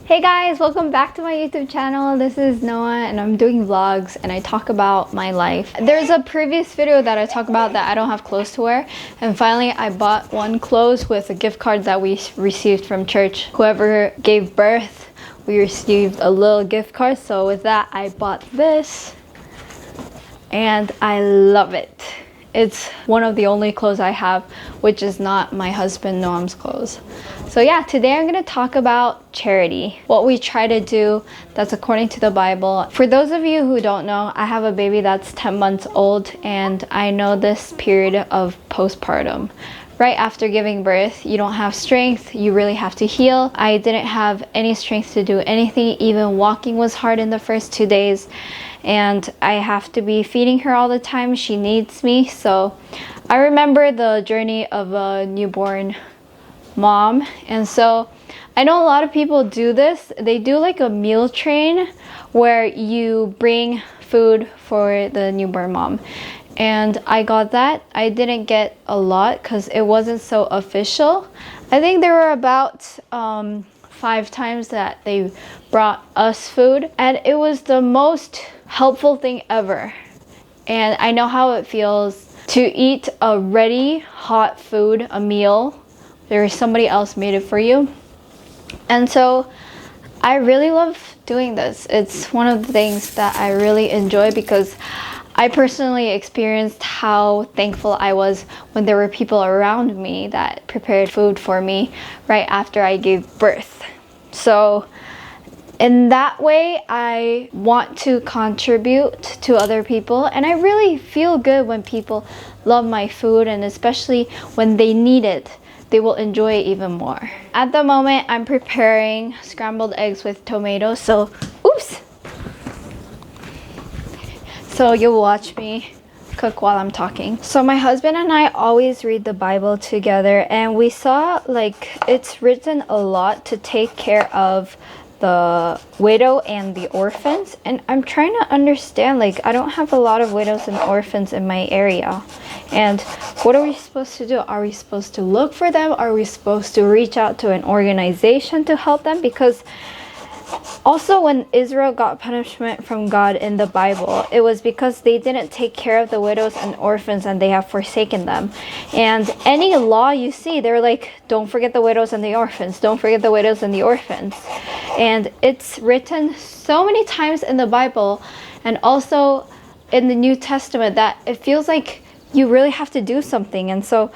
Hey guys, welcome back to my YouTube channel. This is Noah and I'm doing vlogs and I talk about my life. There's a previous video that I talk about that I don't have clothes to wear, and finally I bought one clothes with a gift card that we received from church. Whoever gave birth, we received a little gift card, so with that I bought this and I love it. It's one of the only clothes I have which is not my husband Noam's clothes. So yeah, today I'm going to talk about charity, what we try to do that's according to the Bible. For those of you who don't know, I have a baby that's 10 months old and I know this period of postpartum. Right after giving birth, you don't have strength, you really have to heal. I didn't have any strength to do anything, even walking was hard in the first 2 days. And I have to be feeding her all the time, she needs me. So I remember the journey of a newborn mom, and so I know a lot of people do this. They do like a meal train where you bring food for the newborn mom, and I got that. I didn't get a lot because it wasn't so official. I think there were about 5 times that they brought us food, and it was the most helpful thing ever. And I know how it feels to eat a ready hot food, a meal. There is somebody else made it for you. And so I really love doing this. It's one of the things that I really enjoy because I personally experienced how thankful I was when there were people around me that prepared food for me right after I gave birth. So in that way, I want to contribute to other people, and I really feel good when people love my food, and especially when they need it, they will enjoy it even more. At the moment, I'm preparing scrambled eggs with tomatoes, so oops! So you'll watch me cook while I'm talking. So my husband and I always read the Bible together, and we saw like it's written a lot to take care of the widow and the orphans, and I'm trying to understand, like I don't have a lot of widows and orphans in my area, and what are we supposed to do? Are we supposed to look for them? Are we supposed to reach out to an organization to help them? Because also when Israel got punishment from God in the Bible, it was because they didn't take care of the widows and orphans and they have forsaken them. And any law you see, they're like, don't forget the widows and the orphans, don't forget the widows and the orphans. And it's written so many times in the Bible and also in the New Testament that it feels like you really have to do something. And so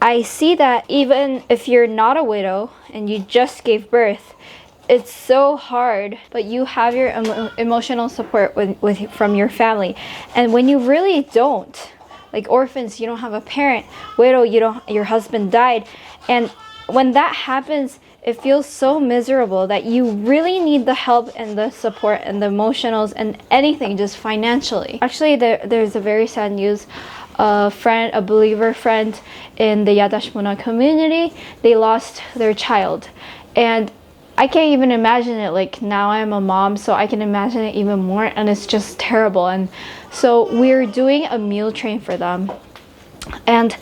I see that even if you're not a widow and you just gave birth, it's so hard, but you have your emotional support from your family. And when you really don't, like orphans, you don't have a parent, widow, your husband died, and when that happens, it feels so miserable that you really need the help and the support and the emotionals and anything, just financially. Actually, there's a very sad news. A believer friend in the Yadash Muna community, they lost their child, and I can't even imagine it. Like now I'm a mom, so I can imagine it even more, and it's just terrible. And so we're doing a meal train for them, and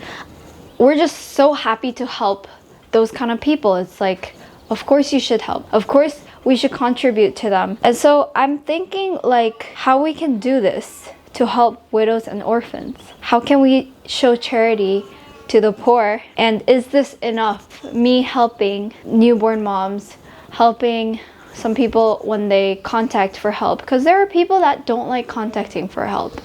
we're just so happy to help those kind of people. It's like, of course you should help, of course we should contribute to them. And so I'm thinking like how we can do this to help widows and orphans. How can we show charity to the poor? And is this enough? Me helping newborn moms, helping some people when they contact for help, because there are people that don't like contacting for help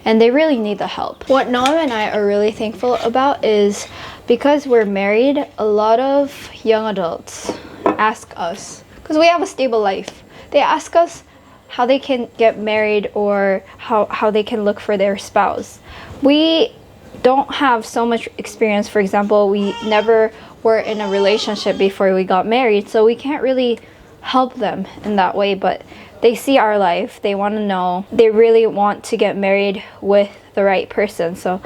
and they really need the help. What Noam and I are really thankful about is because we're married, a lot of young adults ask us, because we have a stable life, they ask us how they can get married or how they can look for their spouse. We don't have so much experience. For example, we never were in a relationship before we got married, so we can't really help them in that way. But they see our life, they want to know, they really want to get married with the right person, so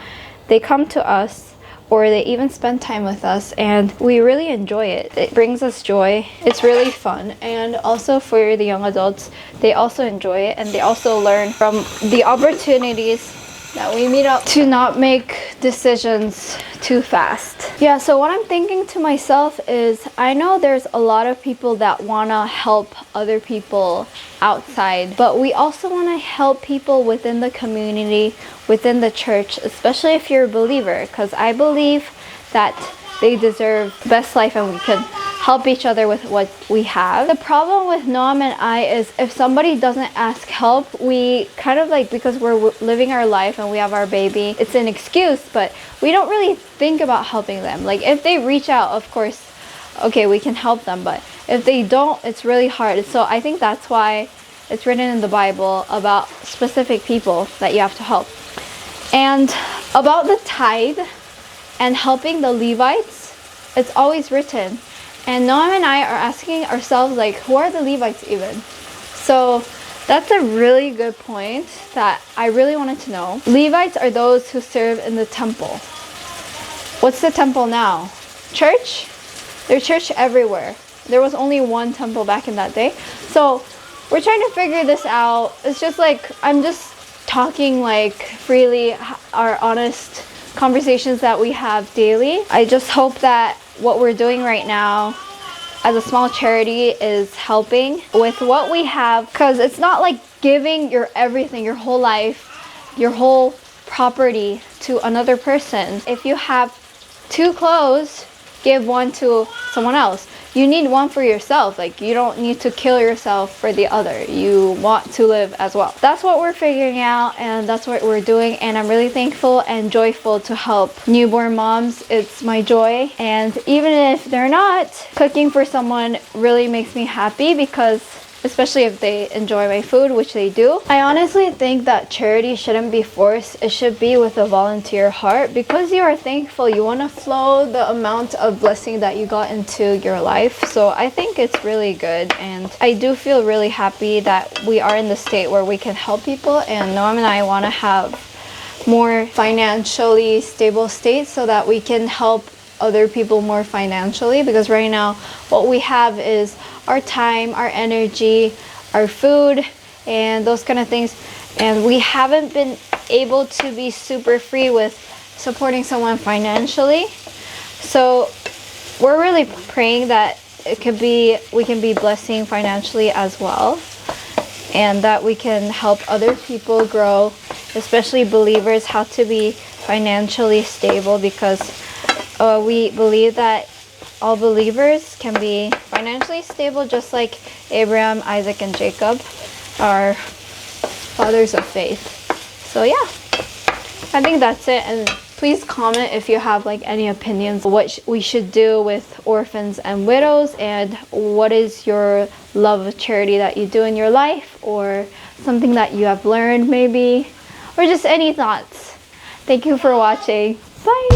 they come to us or they even spend time with us, and we really enjoy it. It brings us joy, it's really fun. And also for the young adults, they also enjoy it and they also learn from the opportunities that we meet up to not make decisions too fast. Yeah, so what I'm thinking to myself is, I know there's a lot of people that want to help other people outside, but we also want to help people within the community, within the church, especially if you're a believer, because I believe that they deserve the best life and we can help each other with what we have. The problem with Noam and I is if somebody doesn't ask help, we kind of like, because we're living our life and we have our baby, it's an excuse, but we don't really think about helping them. Like if they reach out, of course, okay, we can help them, but if they don't, it's really hard. So I think that's why it's written in the Bible about specific people that you have to help. And about the tithe and helping the Levites, it's always written. And Noam and I are asking ourselves, like, who are the Levites even? So that's a really good point that I really wanted to know. Levites are those who serve in the temple. What's the temple now? Church? There's church everywhere. There was only one temple back in that day. So we're trying to figure this out. It's just like, I'm just talking like freely, our honest conversations that we have daily. I just hope that what we're doing right now as a small charity is helping with what we have, because it's not like giving your everything, your whole life, your whole property to another person. If you have 2 clothes, give one to someone else. You need one for yourself. Like, you don't need to kill yourself for the other. You want to live as well. That's what we're figuring out, and that's what we're doing, and I'm really thankful and joyful to help newborn moms. It's my joy, and even if they're not, cooking for someone really makes me happy, because especially if they enjoy my food, which they do. I honestly think that charity shouldn't be forced. It should be with a volunteer heart, because you are thankful. You want to flow the amount of blessing that you got into your life. So I think it's really good, and I do feel really happy that we are in the state where we can help people, and Noam and I want to have more financially stable state so that we can help other people more financially, because right now what we have is our time, our energy, our food, and those kind of things, and we haven't been able to be super free with supporting someone financially. So we're really praying that we can be blessing financially as well, and that we can help other people grow, especially believers, how to be financially stable, because we believe that all believers can be financially stable, just like Abraham, Isaac, and Jacob are fathers of faith. So yeah, I think that's it. And please comment if you have like any opinions what we should do with orphans and widows, and what is your love of charity that you do in your life, or something that you have learned maybe, or just any thoughts. Thank you for watching. Bye.